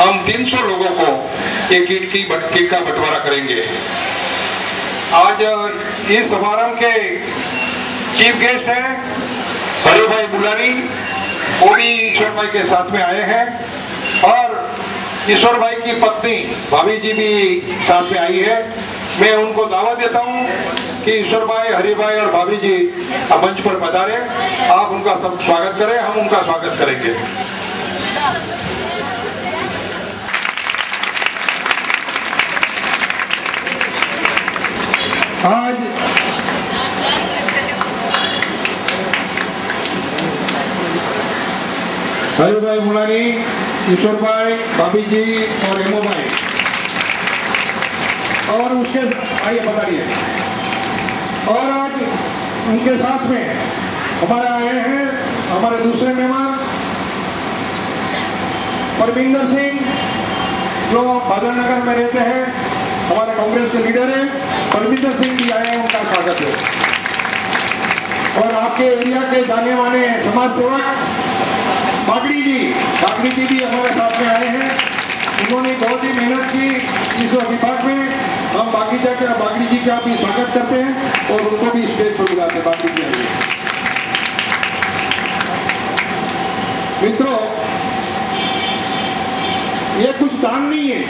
हम 300 लोगों को एक किट का बंटवारा करेंगे। आज इस समारोह के चीफ गेस्ट हैं हरि भाई बुलानी, वो भी ईश्वर भाई के साथ में आए हैं, और ईश्वर भाई की पत्नी भाभी जी भी साथ में आई है। मैं उनको दावत देता हूं कि ईश्वर भाई, हरि भाई और भाभी जी मंच पर पधारे, आप उनका सब स्वागत करें, हम उनका स्वागत करेंगे। आज हरि भाई मुलानी, ईश्वर भाई, भाभी जी और हेमो भाई, और उसके आइए बताइए, और आज उनके साथ में हमारे आए हैं हमारे दूसरे मेहमान परमिंदर सिंह, जो भादर नगर में रहते हैं, हमारे कांग्रेस के लीडर हैं। परमिंदर सिंह जी आए हैं, उनका स्वागत है। और आपके एरिया के जाने माने समाज सेवक बागड़ी जी भी हमारे साथ में आए हैं। उन्होंने बहुत ही मेहनत की इस विभाग में। हम बागड़ी जी का भी स्वागत करते हैं और उनको भी स्टेज पर बुलाते हैं। बागड़ी जी आइए। मित्रों, ये कुछ दान नहीं है,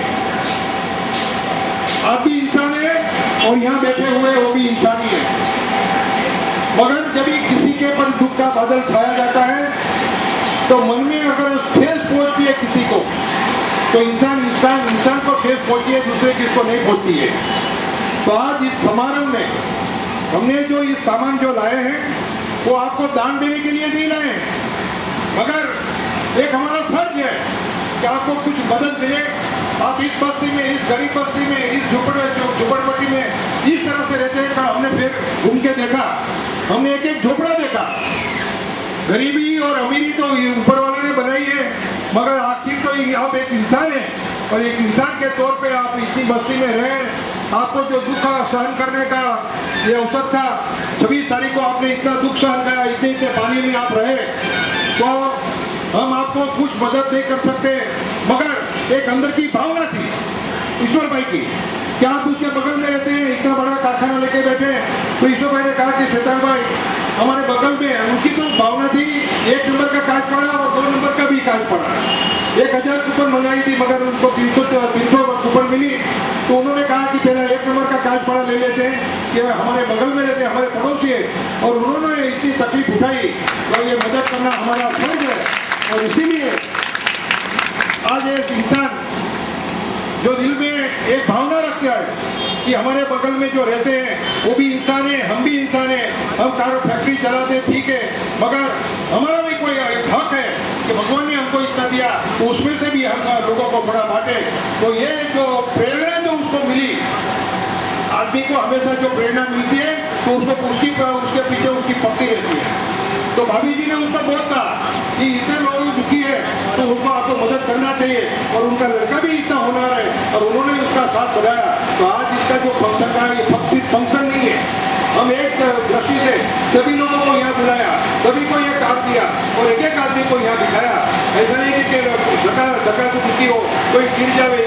आप भी इंसान है और यहाँ बैठे हुए वो भी इंसान ही है। मगर जब किसी के पर दुख का बादल छाया जाता है तो मन में अगर ठेस पहुंचती है किसी को, तो इंसान को ठेस पहुंचती है, दूसरे किसको नहीं पहुंचती है। तो आज इस समारोह में हमने जो ये सामान जो लाए हैं वो आपको दान देने के लिए नहीं लाए, मगर एक हमारा फर्ज है कि आपको कुछ मदद मिले। आप इस बस्ती में, इस गरीब बस्ती में, इस झुपड़पट्टी में इस तरह से रहते हैं। हमने फिर घूम के देखा, हमने एक झोपड़ा देखा। गरीबी और अमीरी तो ऊपर वाले ने बनाई है, मगर आखिर तो आप एक इंसान है और एक इंसान के तौर पे आप इतनी बस्ती में रहे। आपको जो दुख सहन करने का ये अवसर था, 26 तारीख को आपने इतना दुख सहन किया, इतने पानी में आप रहे, तो हम आपको कुछ मदद नहीं कर सकते, मगर एक अंदर की भावना थी ईश्वर भाई की, क्या आप उसके बगल में रहते हैं, इतना बड़ा कारखाना लेके बैठे हैं। तो ईश्वर भाई ने कहा कि श्वेतांग भाई हमारे बगल में, उनकी तो भावना थी 1 नंबर का काज पड़ा और 2 नंबर का भी काज पड़ा। 1000 कूपन मंगाई थी मगर उनको 300 कूपन मिली। तो उन्होंने कहा कि पहला 1 नंबर का काज पड़ा ले लेते हैं, कि हमारे बगल में रहते हैं, हमारे पड़ोसी है, और उन्होंने इतनी तकलीफ उठाई तो ये मदद करना हमारा फर्ज है। और इसीलिए आज एक इंसान जो दिल में एक भावना रखता है कि हमारे बगल में जो रहते हैं वो भी इंसान है, हम भी इंसान है, हम कार फैक्ट्री चलाते ठीक है, मगर हमारा भी कोई हक है कि भगवान ने हमको इतना दिया तो उसमें से भी हम लोगों को बड़ा बांटे। तो ये जो प्रेरणा जो उसको मिली, आदमी को हमेशा जो प्रेरणा मिलती है तो उसको उसके पीछे उसकी पक्की रहती है। तो भाभी जी ने उनको बहुत कहा कि इतने लोग दुखी है तो उनको आपको मदद करना चाहिए, और उनका लड़का भी इतना होनहार है और उन्होंने उसका साथ बढ़ाया। तो आज इसका जो फंक्शन का ये फंक्शन नहीं है, हम एक दृष्टि से सभी लोगों को यहाँ बुलाया, सभी को ये कार्ड दिया और एक आदमी को यहाँ दिखाया। ऐसा नहीं कि धक्का तो दुखी हो, कोई गिर जाए।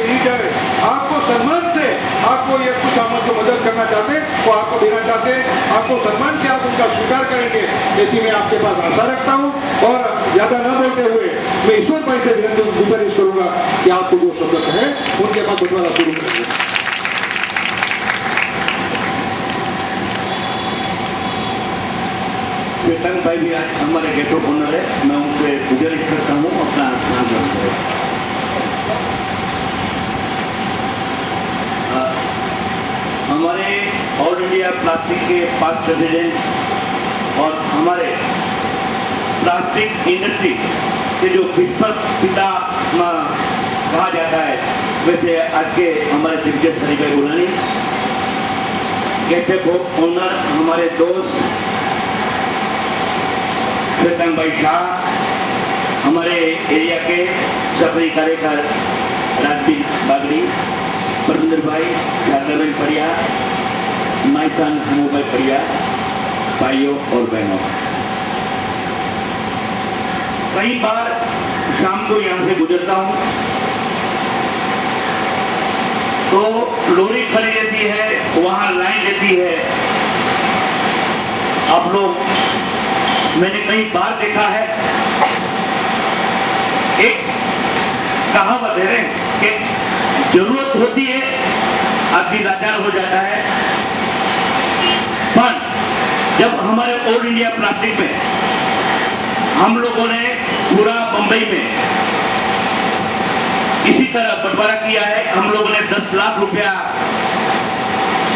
आपको सम्मान से आपको ये कुछ हम जो मदद करना चाहते हैं वो आपको देना चाहते हैं, आपको सम्मान से आप उनका स्वीकार करेंगे, ऐसी मैं आपके पास आशा रखता हूँ। और ज्यादा न बोलते हुए मैं ईश्वर भाई से गुजारिश करूंगा कि आपको जो शब्द है उनके बाद बटवारा शुरू करेंगे। श्वेतांग भाई भी आज हमारे गेट ऑफ ऑनर है, मैं उनसे गुजारिश करता हूँ अपना नाम ग्रहण करें। हमारे ऑल इंडिया प्लास्टिक के पास्ट प्रेसिडेंट और हमारे प्लास्टिक इंडस्ट्री के जो पिता कहा जाता है, वैसे आज के हमारे चीफ गेस्ट हरी भाई गुलानी, गेट ऑफ ऑनर हमारे दोस्त श्वेतांग भाई शाह, हमारे एरिया के सफाई कार्यकर राजदीप बागड़ी, परमिंदर भाई, शारदा भाई परिया, माइसान हनू भाई परिया, भाइयों और बहनों, कई बार शाम को यहाँ से गुजरता हूँ तो लोरी खड़ी रहती है, वहाँ लाइन रहती है। आप लोग, मैंने कई बार देखा है, एक कहावत है कि जरूरत होती है आदमी लाचार हो जाता है, पर जब हमारे ऑल इंडिया प्लास्टिक में हम लोगों ने पूरा बंबई में इसी तरह बंटवारा किया है, हम लोगों ने 10 लाख रुपया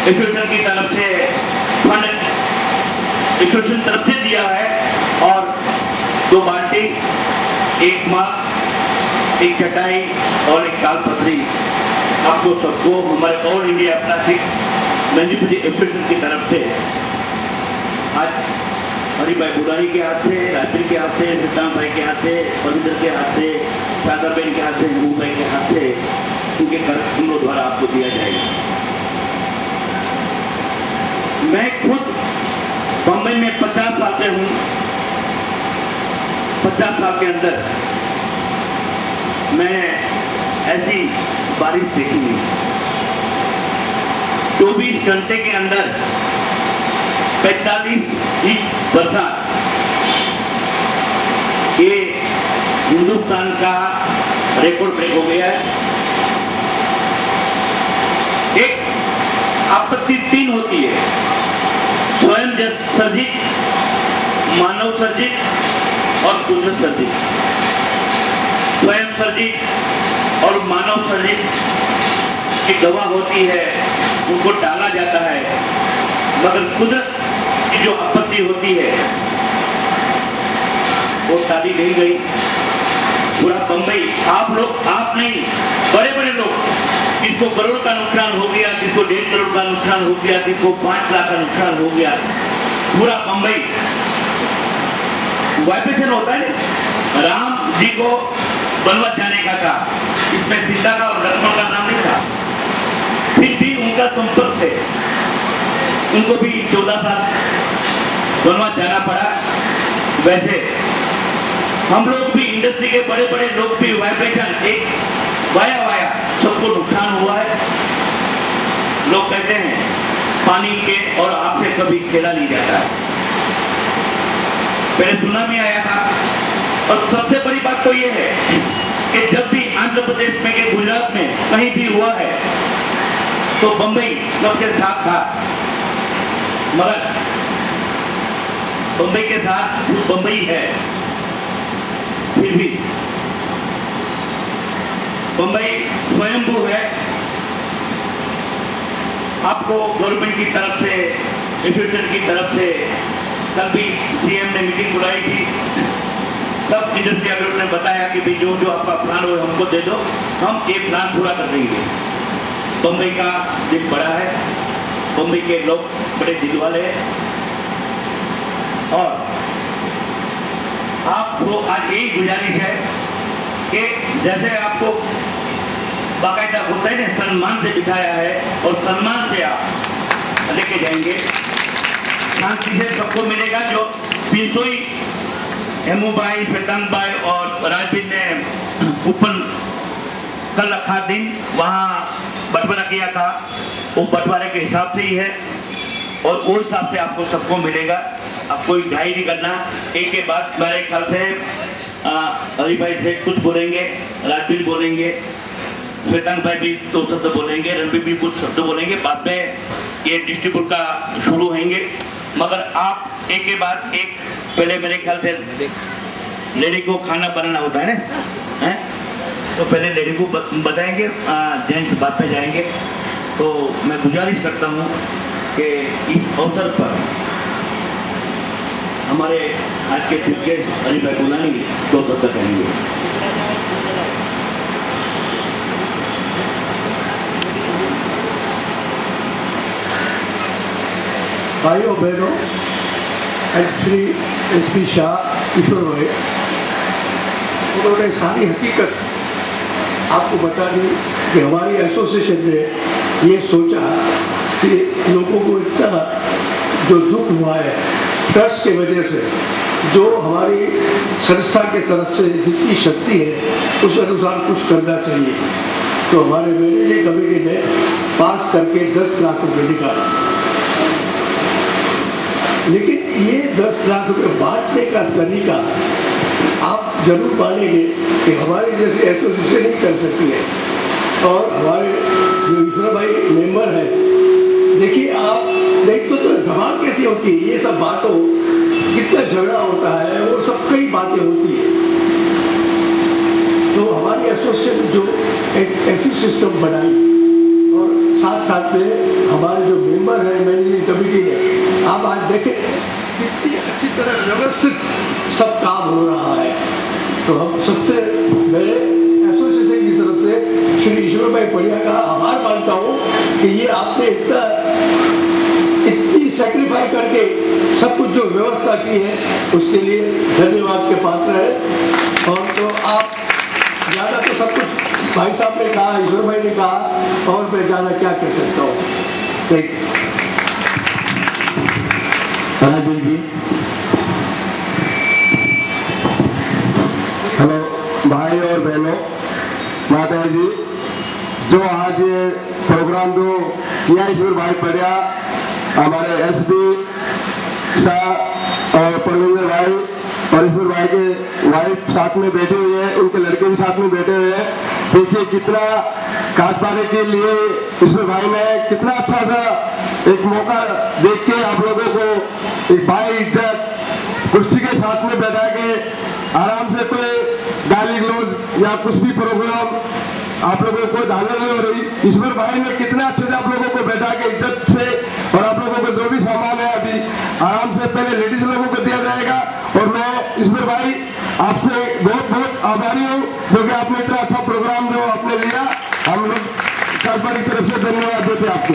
एसोसिएशन की तरफ से फंड एसोसिएशन तरफ से दिया है, और 2 बाल्टी, 1 मग, 1 चटाई और 1 तालपत्री आपको सबको हमारे all India plastic manufacturing association की तरफ से आज हरी भाई बुलानी के हाथ से, रात्रि के हाथ से, श्वेतांग भाई के हाथ से, परमिंदर के हाथ से, शारदा बहन के हाथ से, हनू भाई के हाथ से उनके कर्मों द्वारा आपको दिया जाएगा। मैं खुद बंबई में 50 साल से हूँ। 50 साल के अंदर मैं ऐसी बारिश देखी नहीं। 24 घंटे के अंदर 45 इंच बरसात, ये हिंदुस्तान का रिकॉर्ड ब्रेक हो गया है। एक आपत्ति 3 होती है, स्वयं सर्जित, मानव सर्जित और कुदरत सर्जित। स्वयं सर्जित और मानव सर्जित की दवा होती है, उनको डाला जाता है, मगर कुदरत की जो आपत्ति होती है वो टाली नहीं गई। पूरा बंबई, आप लोग, आप नहीं, बड़े बड़े लोग, जिसको करोड़ का नुकसान हो गया, जिसको 1.5 करोड़ का नुकसान हो गया, जिसको 5 लाख का नुकसान हो गया, पूरा बंबई वाइब्रेशन होता है। राम जी को बनवत जाने का था, इसमें सीता का और लक्ष्मण का नाम नहीं था, फिर भी उनका संपर्क से उनको भी 14 साल बनवत जाना पड़ा। वैसे हम लोग भी, इंडस्ट्री के बड़े बड़े लोग भी वाइब्रेशन एक वाया सबको नुकसान हुआ है। लोग कहते हैं पानी के और आग से कभी खेला नहीं जाता है। पहले सुनामी आया था, और सबसे बड़ी बात तो ये है कि जब भी आंध्र प्रदेश में के गुजरात में कहीं भी हुआ है तो बंबई सबके साथ था, मगर बंबई के साथ बंबई है, फिर भी बंबई स्वयंभू है। आपको गवर्नमेंट की तरफ से, इंस्टीट्यूशन की तरफ से कल भी सीएम ने मीटिंग बुलाई थी। सब इंडस्ट्री अगर ने बताया कि भाई जो जो आपका प्लान हो हमको दे दो, हम ये प्लान पूरा कर देंगे। बम्बई का दिल बड़ा है, बम्बई के लोग बड़े दिल वाले हैं, और आपको आज यही गुजारिश है कि जैसे आपको बाकायदा होता है ना, सम्मान से बिठाया है और सम्मान से आप लेके जाएंगे। शांति से सबको मिलेगा। जो पिंसोई हेमू भाई, श्वेतांग भाई और राजवीर ने ओपन कल रखा दिन, वहाँ बंटवारा किया था, वो बंटवारे के हिसाब से ही है, और उस हिसाब से आपको सबको मिलेगा। आप कोई ढाई नहीं करना। एक के बाद मेरे ख्याल से हरी भाई से कुछ बोलेंगे, राजवीर बोलेंगे, श्वेतांग भाई भी दो शब्द बोलेंगे, रणबीर भी कुछ शब्द बोलेंगे, बाद में ये डिस्ट्रीब्यूट का शुरू होंगे। मगर आप एक के बाद एक, पहले मेरे ख्याल से लेडी को खाना बनाना होता है ना, है? तो पहले लेडी को बताएंगे, जेंट्स बाद में जाएंगे। तो मैं गुजारिश करता हूँ कि इस अवसर पर हमारे आज के चीफ गेस्ट हरी भाई गुलानी दो शब्द कहेंगे। भाइयों बहनों, श्री एस.पी. शाह ईश्वर भाई, उन्होंने सारी हकीकत आपको बता दी कि हमारी एसोसिएशन ने ये सोचा कि लोगों को इतना जो दुख हुआ है ट्रस्ट की वजह से, जो हमारी संस्था की तरफ से जितनी शक्ति है उस अनुसार कुछ करना चाहिए। तो हमारे मैनेजिंग कमेटी ने पास करके 10 लाख रुपये निकाले। लेकिन ये 10 लाख रुपये बांटने का तरीका आप जरूर मानेंगे कि हमारी जैसी एसोसिएशन ही कर सकती है। और हमारे जो ईश्वर भाई मेंबर हैं, देखिए आप देखते तो धमाल कैसी होती है, ये सब बातों कितना झगड़ा होता है, वो सब कई बातें होती है। तो हमारी एसोसिएशन जो एक ऐसी सिस्टम बनाई, और साथ साथ में हमारे जो मेंबर हैं मैनेजिंग कमेटी ने, आप आज देखें कितनी अच्छी तरह व्यवस्थित सब काम हो रहा है। तो हम सबसे मेरे एसोसिएशन की तरफ से श्री ईश्वर भाई पड़िया का आभार मानता हूँ कि ये आपने इतनी सेक्रीफाई करके सब कुछ जो व्यवस्था की है उसके लिए धन्यवाद के पात्र है। और तो आप ज़्यादा तो सब कुछ भाई साहब ने कहा, ईश्वर भाई ने कहा, और मैं ज़्यादा क्या कह सकता हूँ। Thank you. Rajveer ji, hello भाई और बहनों, माता जी, जो आज ये प्रोग्राम जो किया ईश्वर भाई पड़िया, हमारे एस.पी. शाह और परविंदर भाई और ईश्वर भाई के वाइफ साथ में बैठे हुए हैं, उनके लड़के भी साथ में बैठे हुए हैं। देखिए कितना काटपारे के लिए ईश्वर भाई ने कितना अच्छा सा एक मौका देख के आप लोगों को एक भाई इज्जत कुर्सी के साथ में बैठा के आराम से कोई गाली गलौज या कुछ भी प्रोग्राम आप लोगों को डालना नहीं हो रही। ईश्वर भाई ने कितने अच्छे से आप लोगों को बैठा के इज्जत से, और आप लोगों को जो भी सामान है अभी आराम से पहले लेडीज लोगों को दिया जाएगा। और मैं ईश्वर भाई आपसे बहुत बहुत आभारी हूँ जो कि आपने इतना अच्छा प्रोग्राम जो आपने लिया, हम लोग सरकार की तरफ से धन्यवाद देते आपको।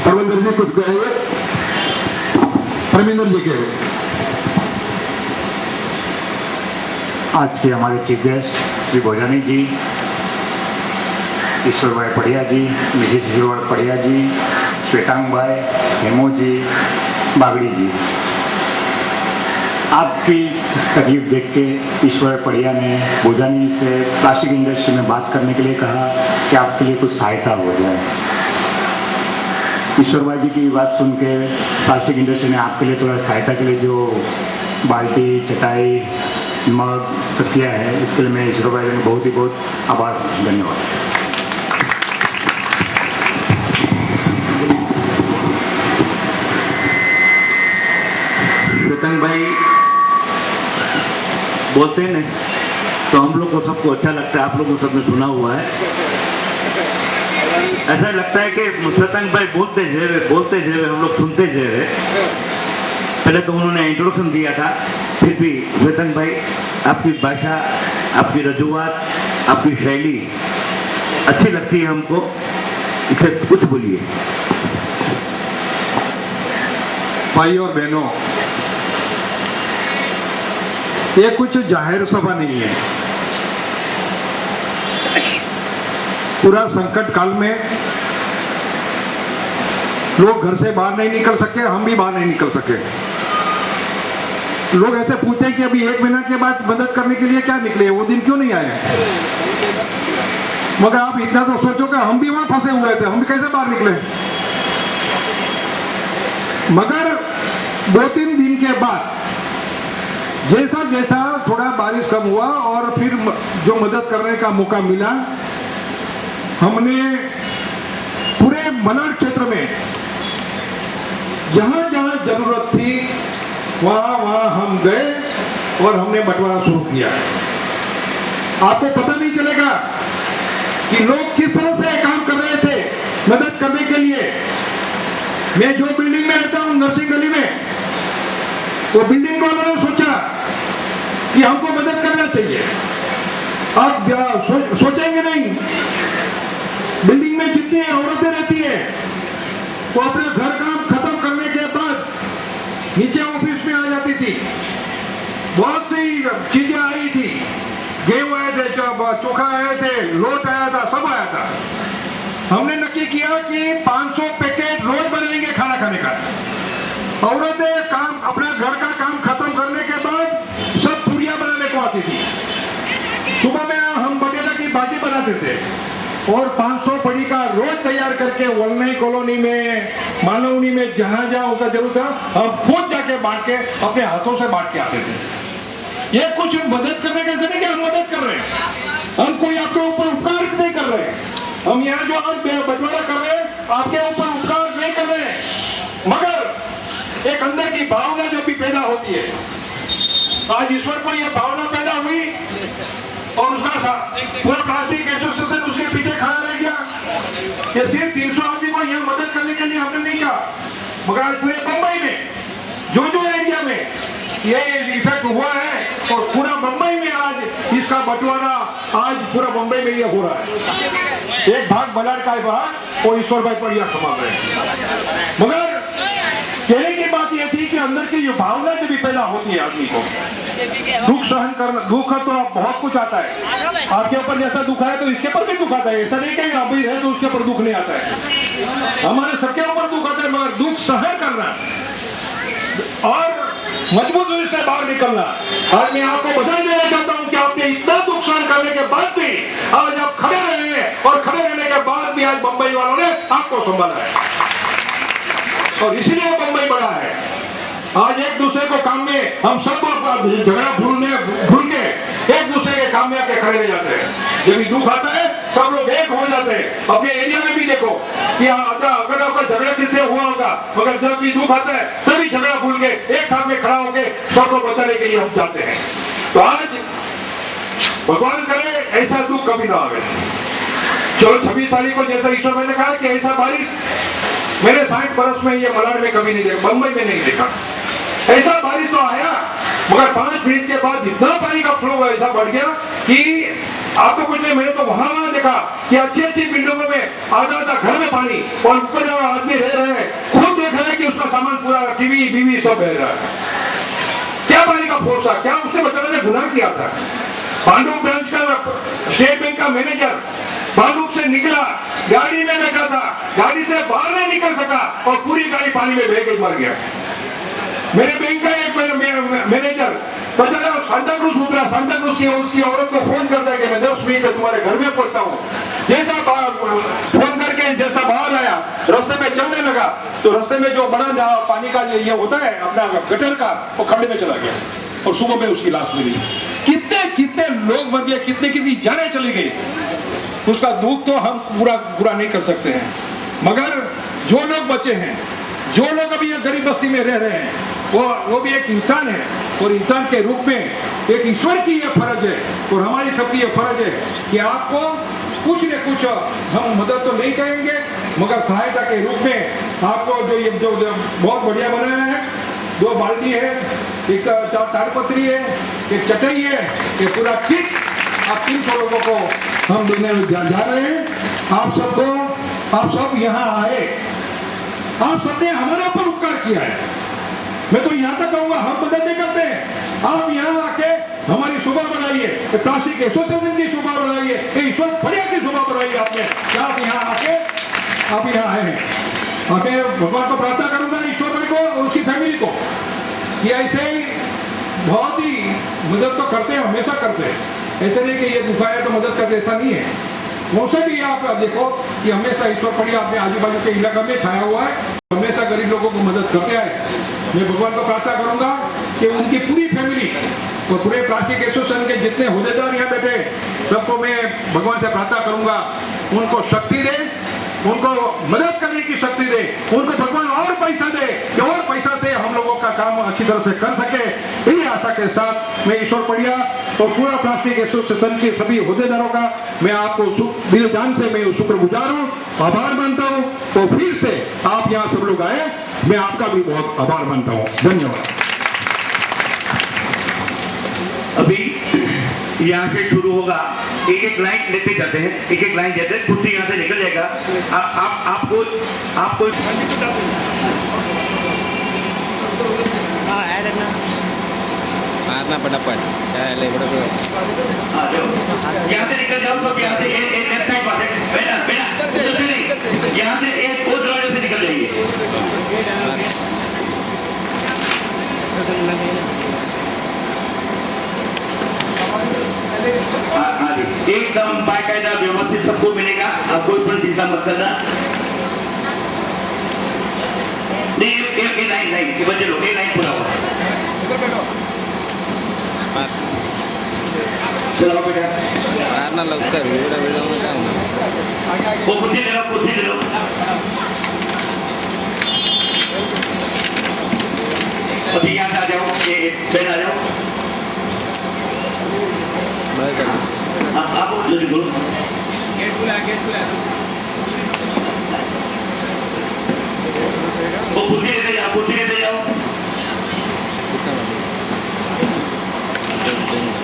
परमिंदर जी कुछ कहेंगे? परमिंदर जी के आज के हमारे चीफ गेस्ट श्री भोजानी जी, ईश्वर भाई पड़िया जी, मिसेस ईश्वर भाई पड़िया जी, श्वेतांग भाई, हेमू जी, बागड़ी जी, आपकी तकलीफ देख के ईश्वर पड़िया ने भोजानी से प्लास्टिक इंडस्ट्री में बात करने के लिए कहा कि आपके लिए कुछ सहायता हो जाए। ईश्वर भाई जी की बात सुन के प्लास्टिक इंडस्ट्री ने आपके लिए थोड़ा सहायता के लिए जो बाल्टी, चटाई, मग सब किया है, इसके लिए मैं ईश्वर भाई जी बहुत ही बहुत आभार, धन्यवाद। श्वेतांग भाई बोलते हैं ना तो हम लोग को सबको अच्छा लगता है, आप लोगों को सबने सुना हुआ है। ऐसा लगता है कि श्वेतांग भाई बोलते जे हम लोग सुनते जे। पहले तो उन्होंने इंट्रोडक्शन दिया था, फिर भी श्वेतांग भाई आपकी भाषा, आपकी रजूआत, आपकी शैली अच्छी लगती है हमको, इसे कुछ बोलिए। भाई और बहनों, ये कुछ जाहिर सभा नहीं है। पूरा संकट काल में लोग घर से बाहर नहीं निकल सके, हम भी बाहर नहीं निकल सके। लोग ऐसे पूछते कि अभी 1 महीना के बाद मदद करने के लिए क्या निकले, वो दिन क्यों नहीं आए? मगर आप इतना तो सोचो कि हम भी वहां फंसे हुए थे, हम भी कैसे बाहर निकले। मगर 2-3 दिन के बाद जैसा जैसा थोड़ा बारिश कम हुआ और फिर जो मदद करने का मौका मिला, हमने पूरे मलाड क्षेत्र में जहां जहां जरूरत थी वहां वहां हम गए और हमने बंटवारा शुरू किया। आपको पता नहीं चलेगा कि लोग किस तरह से काम कर रहे थे मदद करने के लिए। मैं जो बिल्डिंग में रहता हूं, नरसिंह गली में, वो बिल्डिंग वालों ने सोचा कि हमको मदद करना चाहिए। आप सोचेंगे नहीं, बिल्डिंग में जितनी औरतें रहती है वो अपने घर काम खत्म करने के बाद नीचे ऑफिस में आ जाती थी। बहुत सी चीजें आई थी, गेहूं आए थे, चोखा आए थे, लोट आया था, सब आया था। हमने नक्की किया कि 500 पैकेट रोज बनाएंगे खाना खाने का। औरतें काम अपना घर का काम खत्म करने के बाद सब पूरियां बनाने को आती थी। सुबह में हम बटेटा की भाजी बनाते थे और 500 पड़ी का रोज तैयार करके वलनई कॉलोनी में, मालवनी में, जहां जहां उसका जरूरत था, हम खुद जाके बांट के अपने हाथों से बांट के आते थे। ये कुछ मदद करने के नहीं कि हम मदद कर रहे हैं, हम कोई आपके ऊपर उपकार नहीं कर रहे। हम यहाँ जो आज बंटवारा कर रहे हैं आपके ऊपर उपकार नहीं कर रहे हैं, मगर एक अंदर की भावना जो भी पैदा होती है। आज ईश्वर को यह भावना पैदा हुई और उसका पूरा प्लास्टिक एसोसिएशन उसके पीछे खड़ा रह गया। ये सिर्फ 300 आदमी को यहाँ मदद करने के लिए हमने नहीं कहा, मगर आज पूरे बंबई में जो एरिया में ये इफेक्ट हुआ है और पूरा मुंबई में आज इसका बंटवारा आज पूरा मुंबई में ये हो रहा है। एक भाग मलाड का भाग और ईश्वर भाई पर यह संभाल रहे हैं। मगर कहने की बात यह थी कि अंदर की जो भावना जब भी पैदा होती है आदमी को, दुख सहन करना, दुख तो आप बहुत कुछ आता है आपके ऊपर, जैसा दुख है तो इसके ऊपर भी दुख आता है। ऐसा नहीं कि आप भी है तो उसके ऊपर दुख नहीं आता है, हमारे सबके ऊपर दुख आता है। मगर दुख सहन करना और मजबूत रूप से बाहर निकलना। आज मैं आपको बधाई देना चाहता हूं कि आपने इतना दुख सहन करने के बाद भी आज आप खड़े रहे और खड़े रहने के बाद भी आज मुंबई वालों ने आपको संभाला है और इसलिए मुंबई बड़ा है। आज एक दूसरे को काम में हम सब झगड़ा भूल के एक दूसरे के काम में आके खड़े रह जाते हैं। जब भी दुख आता है सब लोग एक हो जाते हैं। अपने एरिया में भी देखो कि अगर आपका झगड़ा किससे हुआ होगा, मगर जब भी दुख आता है सभी झगड़ा भूल के एक साथ में खड़ा होके सबको बचाने के लिए हम जाते हैं। तो आज भगवान करे ऐसा दुख कभी ना आवे। चलो 26 तारीख को जैसा ईश्वर मैंने कहा कि ऐसा बारिश मैंने 60 बरस में ये मलाड में कभी नहीं देखा, मुंबई में नहीं देखा। ऐसा बारिश तो आया, मगर 5 मिनट के बाद इतना पानी का फ्लो ऐसा बढ़ गया कि आपको कुछ नहीं। मैंने तो वहां देखा कि अच्छी बिल्डिंगों में आधा घर में पानी और ऊपर जो आदमी रह रहे हैं खुद देख रहे हैं कि उसका सामान पूरा टीवी बीवी सब बह रहा है। क्या पानी का फोर्स था, क्या उसने बचाने ने गुनाह किया था? भांडुप ब्रांच का स्टेट बैंक का मैनेजर भांडुप से निकला, गाड़ी में बैठा था, गाड़ी से बाहर नहीं निकल सका और पूरी गाड़ी पानी में बह के मर गया। मेरे बैंक का एक मैनेजर सांता क्रूज उतरा, सांता क्रूज की उसकी औरत को फोन करता है कि मैं 10 मिनट में तुम्हारे घर में पहुंचता हूँ। जैसा फोन करके जैसा बाहर आया, रास्ते में चलने लगा तो रास्ते में जो बड़ा जहाँ पानी का ये होता है अपना गटर का, वो खड्डे में चला गया और सुबह में उसकी लाश मिली। कितने कितने लोग मर गए, कितने कितनी जानें चली गई। उसका दुख तो हम पूरा नहीं कर सकते हैं, मगर जो लोग बचे हैं, जो लोग अभी ये गरीब बस्ती में रह रहे हैं, वो भी एक इंसान है और इंसान के रूप में एक ईश्वर की ये फर्ज है और हमारी सबकी ये फर्ज है कि आपको कुछ न कुछ हम मदद तो नहीं करेंगे मगर सहायता के रूप में आपको जो बहुत बढ़िया बनाया है, 2 बाल्टी है, एक ताड़पत्री है, एक चटाई है, ये पूरा किट आप 300 लोगों को हम देने जा रहे हैं। आप सब यहाँ आए, आप सबने हमारे ऊपर उपकार किया है। मैं तो यहाँ तक कहूँगा हम मदद नहीं करते हैं, आप यहाँ आके हमारी शोभा बढ़ाइए, प्लास्टिक एसोसिएशन की शोभा बढ़ाइए, ईश्वर फरिया की शोभा बढ़ाइए। आपने आप यहाँ आके आप यहाँ आए हैं। और मैं भगवान को प्रार्थना करूंगा ईश्वर भाई को और उसकी फैमिली को कि ऐसे ही बहुत ही मदद तो करते हैं, हमेशा करते हैं। ऐसे नहीं कि ये दुखा है तो मदद करते, ऐसा नहीं है। मौसम भी आप देखो कि हमेशा ईश्वर फरिया अपने आजू बाजू के इलाका में छाया हुआ है, हमेशा गरीब लोगों को मदद करते आए। मैं भगवान को प्रार्थना करूंगा कि उनकी पूरी फैमिली और पूरे प्लास्टिक एसोसिएशन के जितने होदेदार यहाँ बैठे सबको मैं भगवान से प्रार्थना करूंगा उनको शक्ति दे, उनको मदद करने की शक्ति दे, उनको भगवान और पैसा दे कि और पैसा से हम लोगों का काम अच्छी तरह से कर सके। यही आशा के साथ मैं ईश्वर पड़िया और पूरा प्लास्टिक एसोसिएशन के सभी होदेदारों का मैं आपको दिल जान से मैं शुक्रगुजार हूँ, आभार मानता हूँ। तो फिर से आप यहाँ सब लोग आए, मैं आपका भी बहुत आभार मानता हूँ। धन्यवाद। अभी यहाँ से शुरू होगा, एक एक लाइन लेते जाते हैं, एक एक लाइन देते हैं, कुर्सी यहाँ से निकल जाएगा। आपको मारना फटाफट यहाँ से निकल जाओ सब, यहाँ से यहाँ से एक दो दरवाजे से निकल जाइए। एकदम बाकायदा व्यवस्थित सबको मिलेगा, आप कोई पण चिंता मत करना। नहीं एक लाइन के बच्चे लोग, एक लाइन पूरा हुआ। चलो बेटा मारना लगता है, वीडियो में क्या होना। वो कुर्सी ले लो, कुर्सी ले लो। अभी यहाँ आ जाओ, ये बैठ आ जाओ। आप जल्दी बोलो। गेट खुला वो कुर्सी लेते जाओ, कुर्सी लेते जाओ।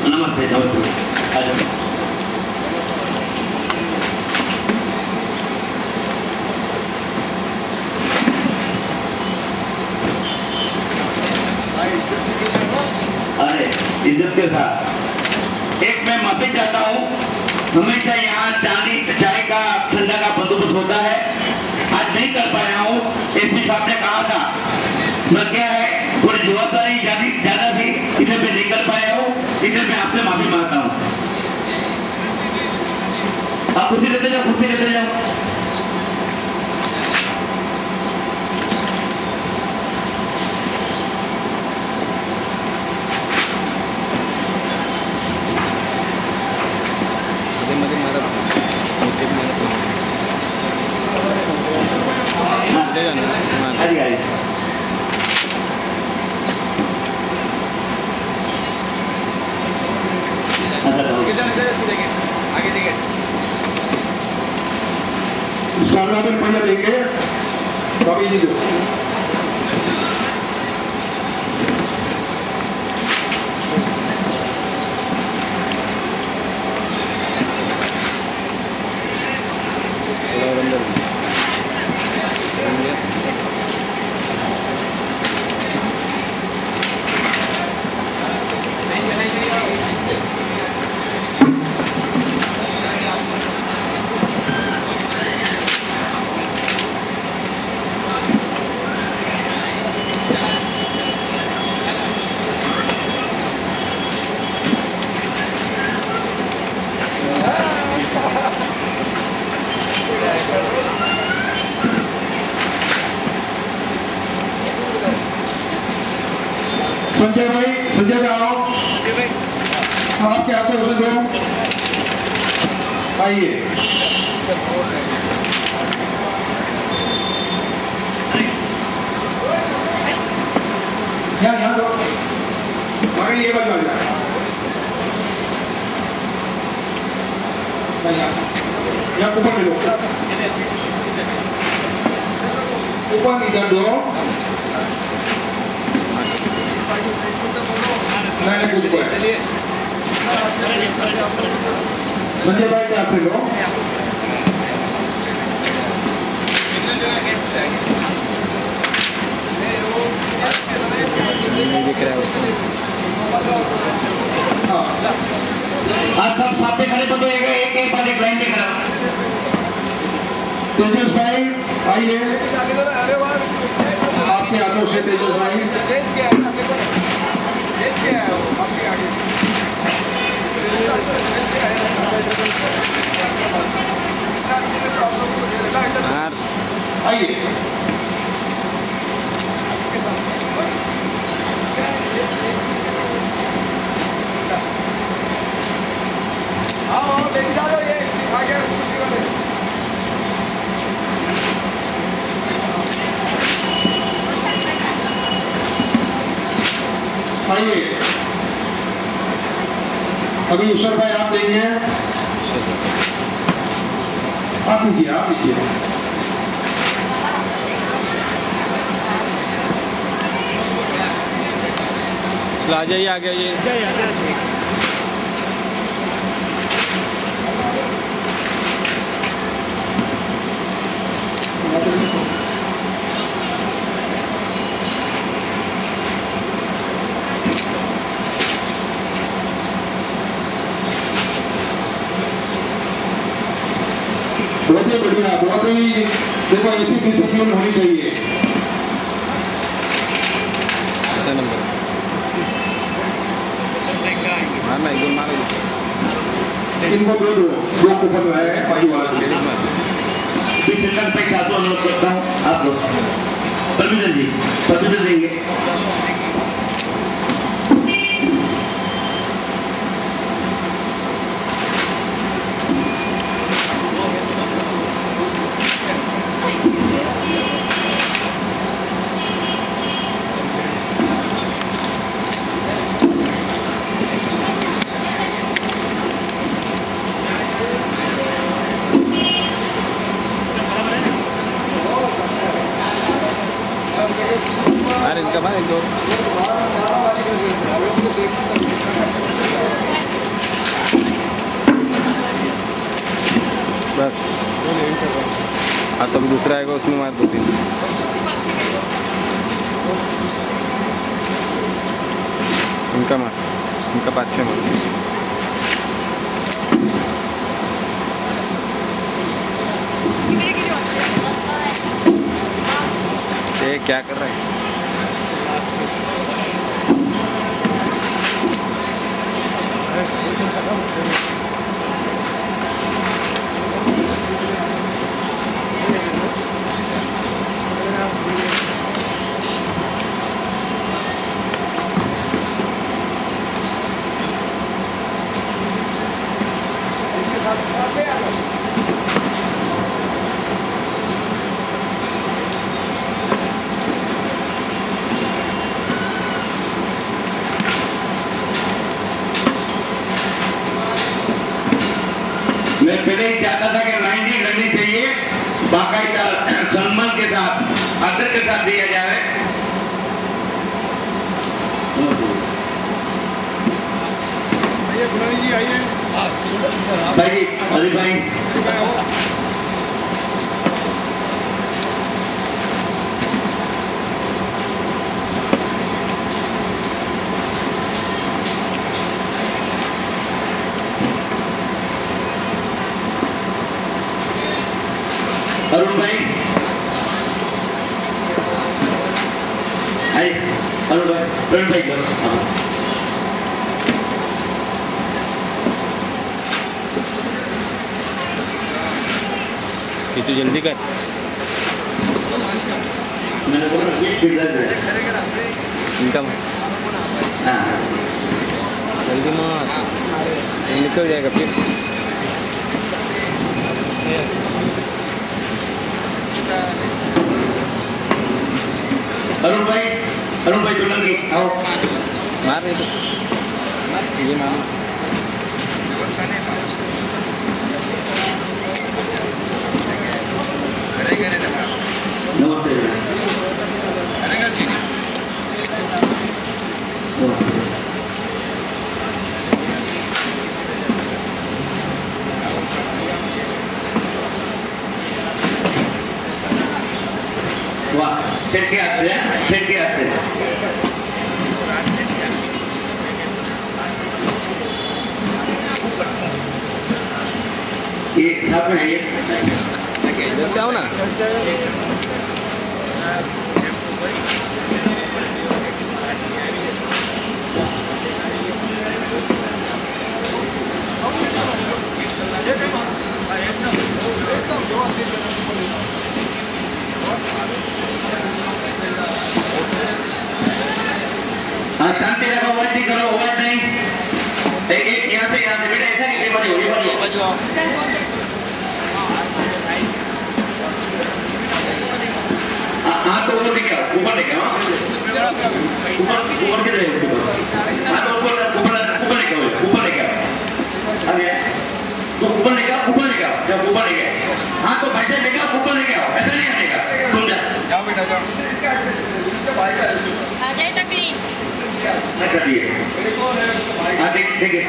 नमस्ते नमस्ते, आ जाओ। अरे इज्जत के साथ एक मैं माफी चाहता हूँ, हमेशा यहाँ चाय का ठंडा का बंदोबस्त होता है, आज नहीं कर पाया हूँ। एसपी साहब ने कहा था, मैं क्या है थोड़ी जवाबदारी ज्यादा थी, इसे मैं नहीं कर पाया हूँ, इसे मैं आपसे माफी मांगता हूँ। आप कुर्सी लेते जाओ, कुर्सी लेते जाओ। शारदा में पहले देंगे कभी जी दो। संजय भाई आओ, आपके हाथों से दो, आइए। यहाँ दो, मगर ये बाजू आ जाए, यहाँ ऊपर ले लो, ऊपर इधर दो, मैंने कुछ बोला, संजय भाई क्या आपसे लो, नहीं दिख रहा है उसमें। आप सब साथ में खड़े तो एक एक बार एक लाइन में खड़ा। तेजस भाई आइए, आपके हाथों से तेजस भाई, यार आइए। आइए, अभी ईश्वर भाई आप देंगे, आप लीजिए, आप लीजिए। चलो आ जाइए, आ जाइए। बहुत ही बढ़िया, बहुत ही देखो ऐसी डिसिप्लिन होनी चाहिए। कितना नंबर? मारना एक दो मारो। इनको दो दो कुफर है बाजू वाला पे क्या तो अनुरोध करता हूँ आप लोग परमिशन जी, परमिशन देंगे। अरे इनका भाई एक दो बस। हाँ तब दूसरा आएगा उसमें मार दो तीन। इनका मार, इनका 5-6 मार। ये क्या कर रहा है? मैं पहले ही चाहता था कि लाइन लगनी चाहिए, बाकायदा सम्मान के साथ आदर के साथ दिया जाए। भाई जी, अली भाई अरुण भाई, अरुण भाई करो। कि तू जल्दी कर। मैंने बोला इनका हाँ जल्दी मत, निकल जाएगा फिर। अरुण भाई सोलंकी आओ। मार दे ये मार। नमस्ते। वाह, सेट के आते हैं, सेट के आते हैं। ये साथ में है ये। जैसे आओ ना। हाँ, शांति रखो, आवाज नहीं करो, आवाज नहीं। एक यहाँ से बेटा ऐसा नहीं, ये बढ़िया। हाँ तो ऊपर लेके आओ, ऊपर लेके आओ। ऊपर किधर है? हाँ तो ऊपर लेके आओ, ऊपर लेके आओ। अरे तो ऊपर लेके आओ, जब ऊपर लेके आओ। हाँ तो बैठे लेके आओ, ऊपर लेके आओ, ऐसा नहीं आने का। तुम जा। आ जाए तकली। अच्छा दिए। हाँ देखिए।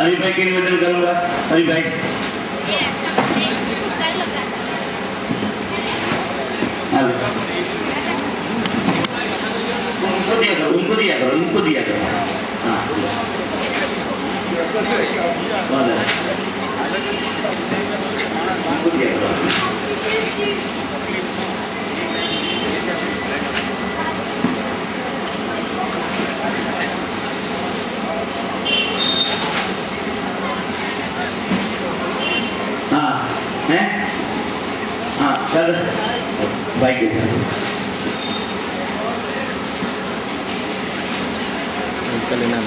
हरी भाई के निवेदन करूंगा। हरी भाई उनको दिया करो। हाँ उनको दिया करो। हाँ है, हाँ चल भाई के लेना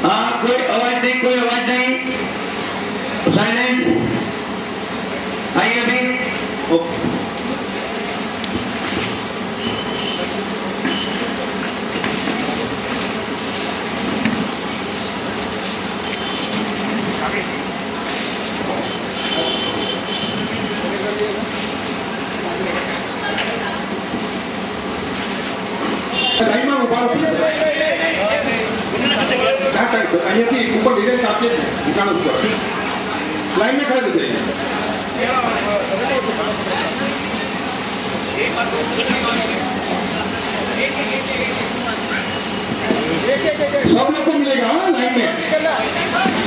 हाँ कोई आवाज नहीं, साइलेंट। आइए अभी। લાઈનમાં ઉભા રહો. અહીંયાથી ઉપર ડિઝાઇન આપીએ જ દુકાન ઉપર લાઈનમાં ખડા થઈ જાય. सब लोग को मिलेगा। हाँ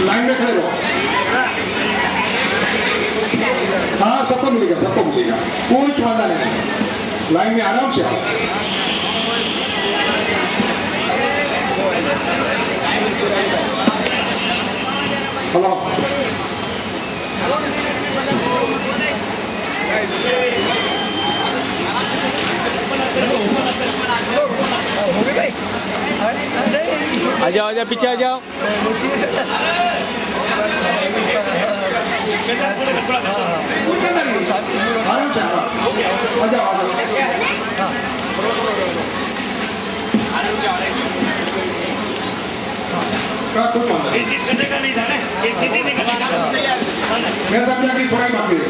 लाइन में खड़े रहो। हाँ सबको मिलेगा, कोई वादा नहीं। लाइन में आराम से आओ। हेलो आ जाओ पीछे आ जाओ। आराम से आ जाओ। मेरे साथ जाके थोड़ा ही बाकी है।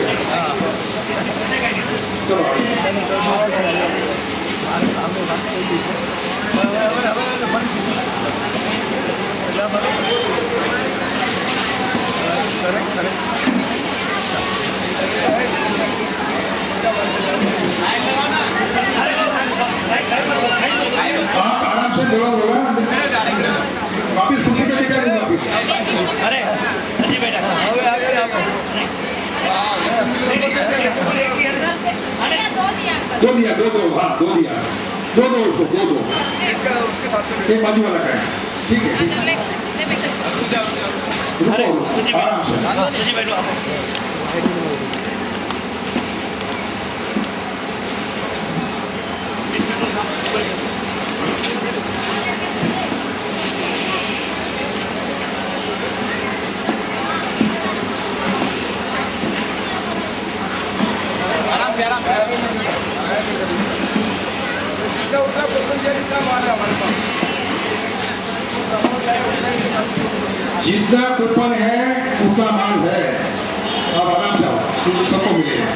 चलो आप आराम से बोलो। दो दिया, हाँ दो दिया, दो उसको, दो एक बाजू वाला का है, ठीक है, रुको, आराम से। जितना कूपन है उतना माल है, अब आराम से आओ, सबको मिलेगा।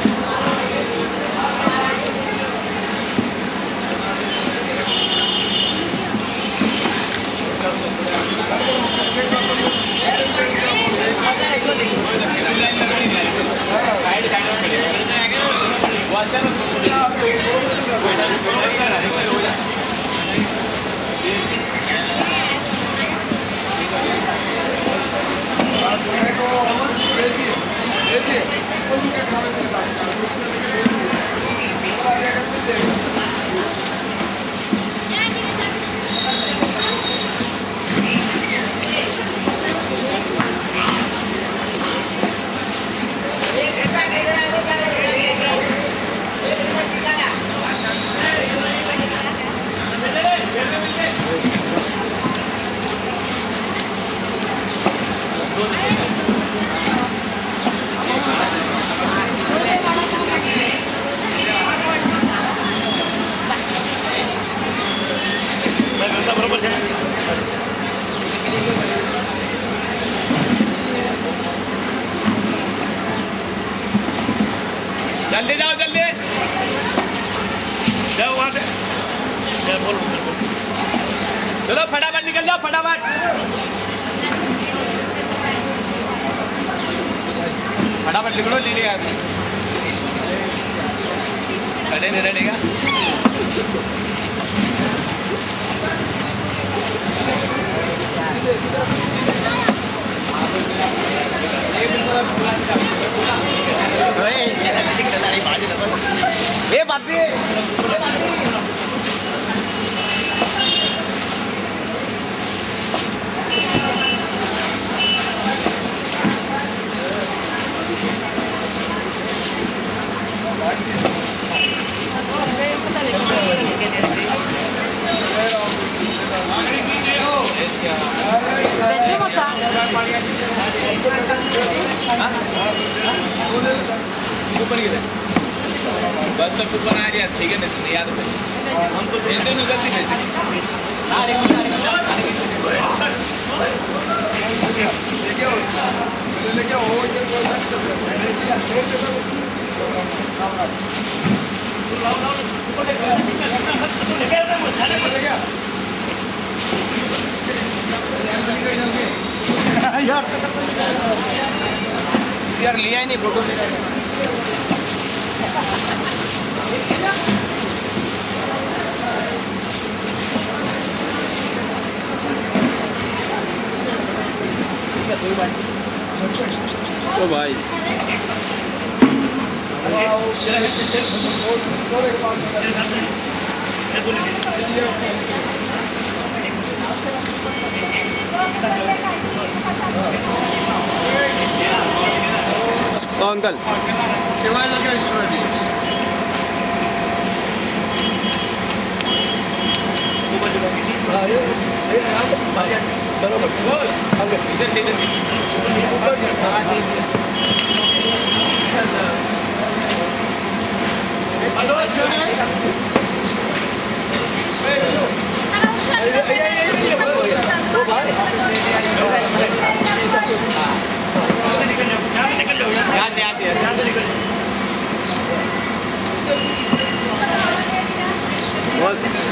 जल्दी जाओ, जल्दी जाओ वहां से, चलो फटाफट निकल जाओ, फटाफट फटाफट निकलो, ले लिया खड़े नहीं रहेगा। ये बात भी बस तो कुछ बना दिया, ठीक है, नहीं याद हमको भेज दो, गलती भेज यार लिया ही नहीं फोटो। तो भाई अंकल सेवा लगे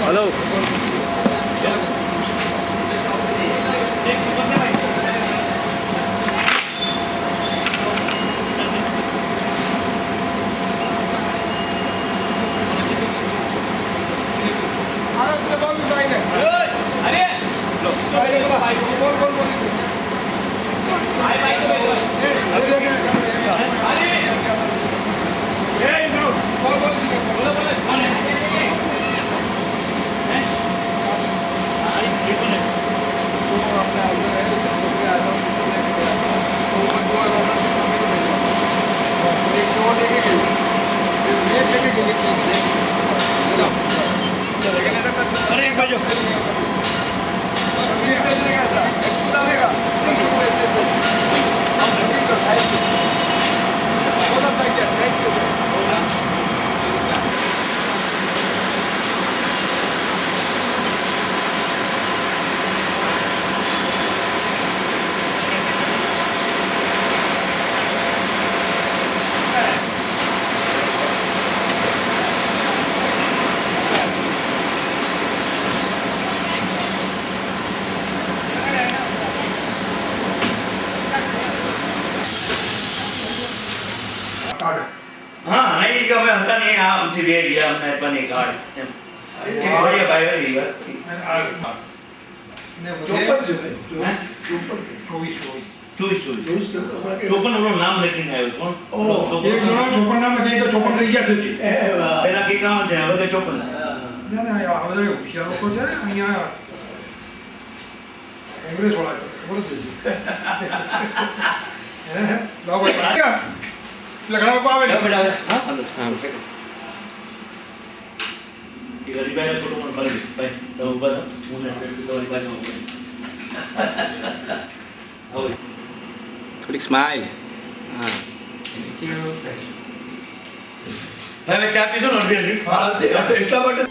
हेलो એક બાજુ હા નહીં કે અમે હતા નહીં આમથી બે ગયા અમને પણ એક હાડ એમ ભાઈ ભાઈ ચોપન ઓલું નામ લખીને આવ્યું કોણ ચોપન થઈ ગયા છે પેલા કે કામ છે હવે કે ચોપન ના ના આ બધા હોશિયાર લોકો છે અહીંયા કોંગ્રેસ વાળા છે ખબર જ હે લાવો ભાઈ લગડા લોકો આવે છે એ ગરીબાઈ થોડું પણ કરી ભાઈ તમે ઉભા થો હું ને તમારી બાજુ હવે થોડીક સ્માઈલ હા ભાઈ ચા પીશો ને અડધી એટલા માટે